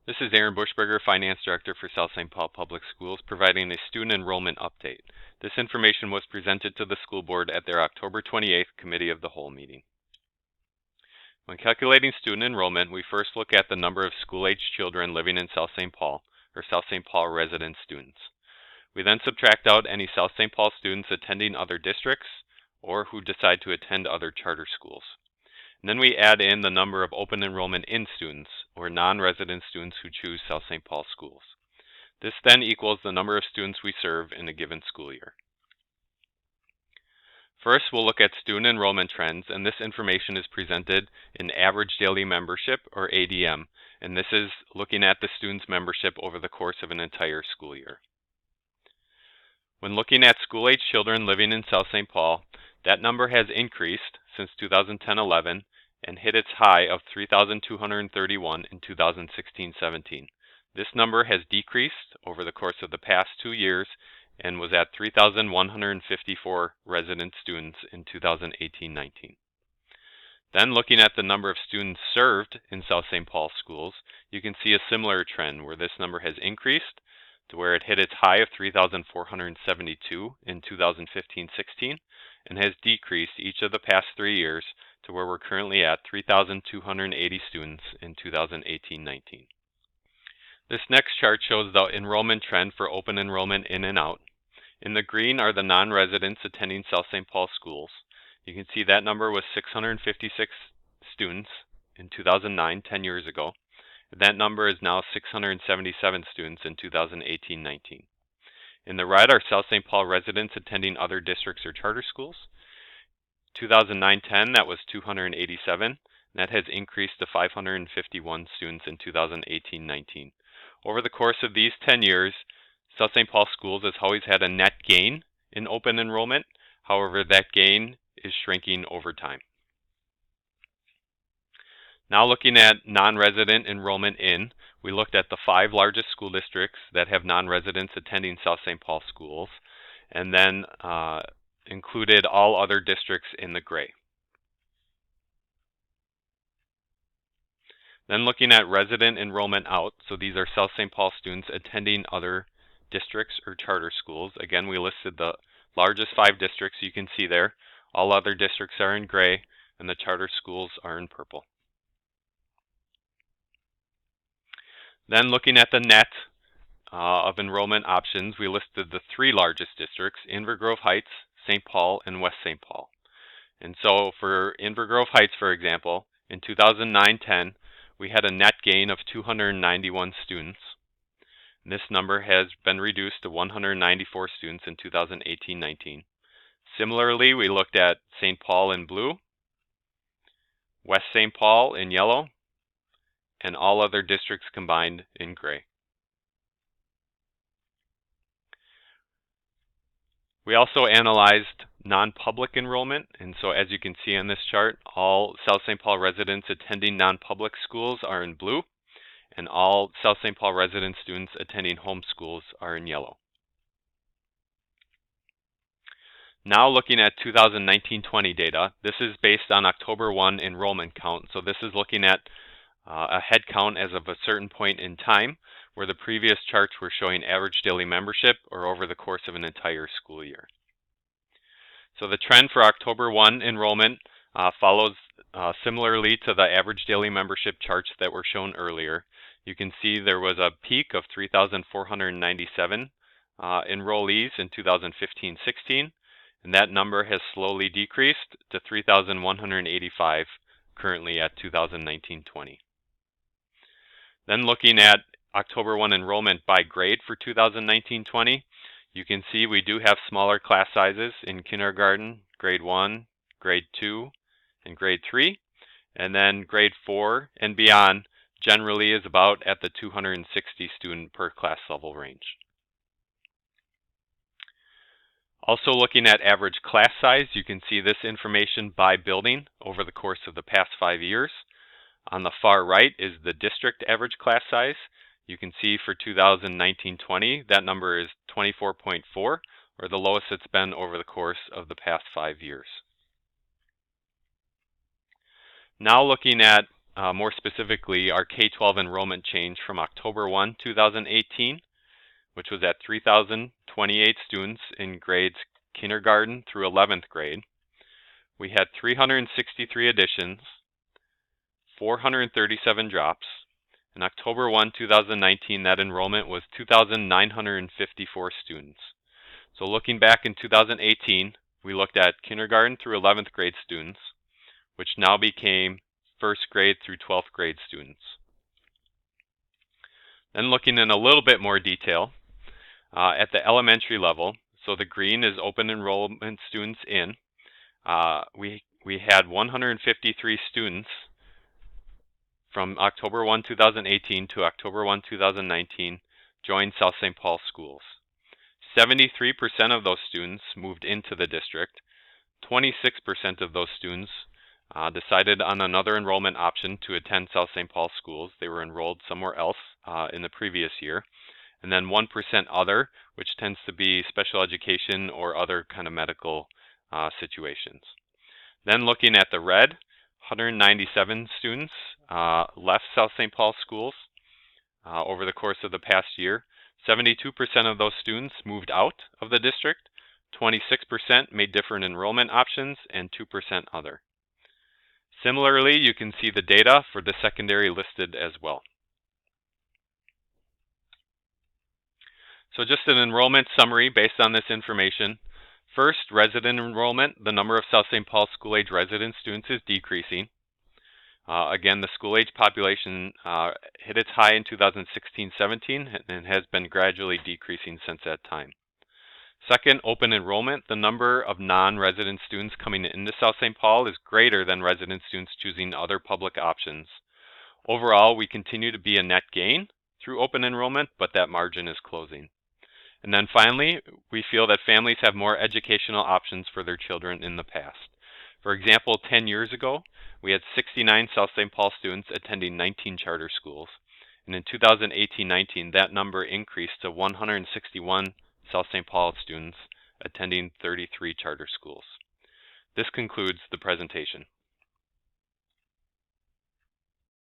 This is Aaron Bushberger, Finance Director for South St. Paul Public Schools, providing a student enrollment update. This information was presented to the school board at their October 28th Committee of the Whole meeting. When calculating student enrollment, we first look at the number of school-aged children living in South St. Paul, or South St. Paul resident students. We then subtract out any South St. Paul students attending other districts, or who decide to attend other charter schools. And then we add in the number of open enrollment in students, or non-resident students who choose South St. Paul schools. This then equals the number of students we serve in a given school year. First, we'll look at student enrollment trends, and this information is presented in average daily membership, or ADM, and this is looking at the student's membership over the course of an entire school year. When looking at school-age children living in South St. Paul, that number has increased since 2010-11 and hit its high of 3,231 in 2016-17. This number has decreased over the course of the past 2 years and was at 3,154 resident students in 2018-19. Then looking at the number of students served in South St. Paul schools, you can see a similar trend where this number has increased to where it hit its high of 3,472 in 2015-16 and has decreased each of the past 3 years to where we're currently at 3,280 students in 2018-19. This next chart shows the enrollment trend for open enrollment in and out. In the green are the non-residents attending South St. Paul schools. You can see that number was 656 students in 2009, 10 years ago. That number is now 677 students in 2018-19. In the red are South St. Paul residents attending other districts or charter schools. 2009-10, that was 287. That has increased to 551 students in 2018-19. Over the course of these 10 years, South St. Paul Schools has always had a net gain in open enrollment. However, that gain is shrinking over time. Now looking at non-resident enrollment in, we looked at the 5 largest school districts that have non-residents attending South St. Paul schools, and then included all other districts in the gray. Then looking at resident enrollment out, so these are South St. Paul students attending other districts or charter schools. Again, we listed the largest 5 districts you can see there. All other districts are in gray, and the charter schools are in purple. Then looking at the net of enrollment options, we listed the 3 largest districts, Inver Grove Heights, St. Paul, and West St. Paul. And so for Inver Grove Heights, for example, in 2009-10, we had a net gain of 291 students. And this number has been reduced to 194 students in 2018-19. Similarly, we looked at St. Paul in blue, West St. Paul in yellow, and all other districts combined in gray. We also analyzed non-public enrollment, and so as you can see on this chart, all South St. Paul residents attending non-public schools are in blue, and all South St. Paul resident students attending home schools are in yellow. Now looking at 2019-20 data, this is based on October 1 enrollment count, so this is looking at a head count as of a certain point in time, where the previous charts were showing average daily membership or over the course of an entire school year. So the trend for October 1 enrollment follows similarly to the average daily membership charts that were shown earlier. You can see there was a peak of 3,497 enrollees in 2015-16, and that number has slowly decreased to 3,185 currently at 2019-20. Then looking at October 1 enrollment by grade for 2019-20, you can see we do have smaller class sizes in kindergarten, grade 1, grade 2, and grade 3, and then grade 4 and beyond generally is about at the 260 student per class level range. Also looking at average class size, you can see this information by building over the course of the past 5 years. On the far right is the district average class size. You can see for 2019-20, that number is 24.4, or the lowest it's been over the course of the past 5 years. Now looking at more specifically our K-12 enrollment change from October 1, 2018, which was at 3,028 students in grades kindergarten through 11th grade. We had 363 additions, 437 drops. In October 1, 2019, that enrollment was 2,954 students. So looking back in 2018, we looked at kindergarten through 11th grade students, which now became first grade through 12th grade students. Then looking in a little bit more detail, at the elementary level, so the green is open enrollment students in, we had 153 students from October 1, 2018 to October 1, 2019 joined South St. Paul schools. 73% of those students moved into the district. 26% of those students decided on another enrollment option to attend South St. Paul schools. They were enrolled somewhere else in the previous year. And then 1% other, which tends to be special education or other kind of medical situations. Then looking at the red, 197 students left South St. Paul schools over the course of the past year. 72% of those students moved out of the district, 26% made different enrollment options, and 2% other. Similarly, you can see the data for the secondary listed as well. So just an enrollment summary based on this information. First, resident enrollment, the number of South St. Paul school-age resident students is decreasing. Again, the school-age population hit its high in 2016-17 and has been gradually decreasing since that time. Second, open enrollment, the number of non-resident students coming into South St. Paul is greater than resident students choosing other public options. Overall, we continue to be a net gain through open enrollment, but that margin is closing. And then finally, we feel that families have more educational options for their children in the past. For example, 10 years ago, we had 69 South St. Paul students attending 19 charter schools. And in 2018-19, that number increased to 161 South St. Paul students attending 33 charter schools. This concludes the presentation.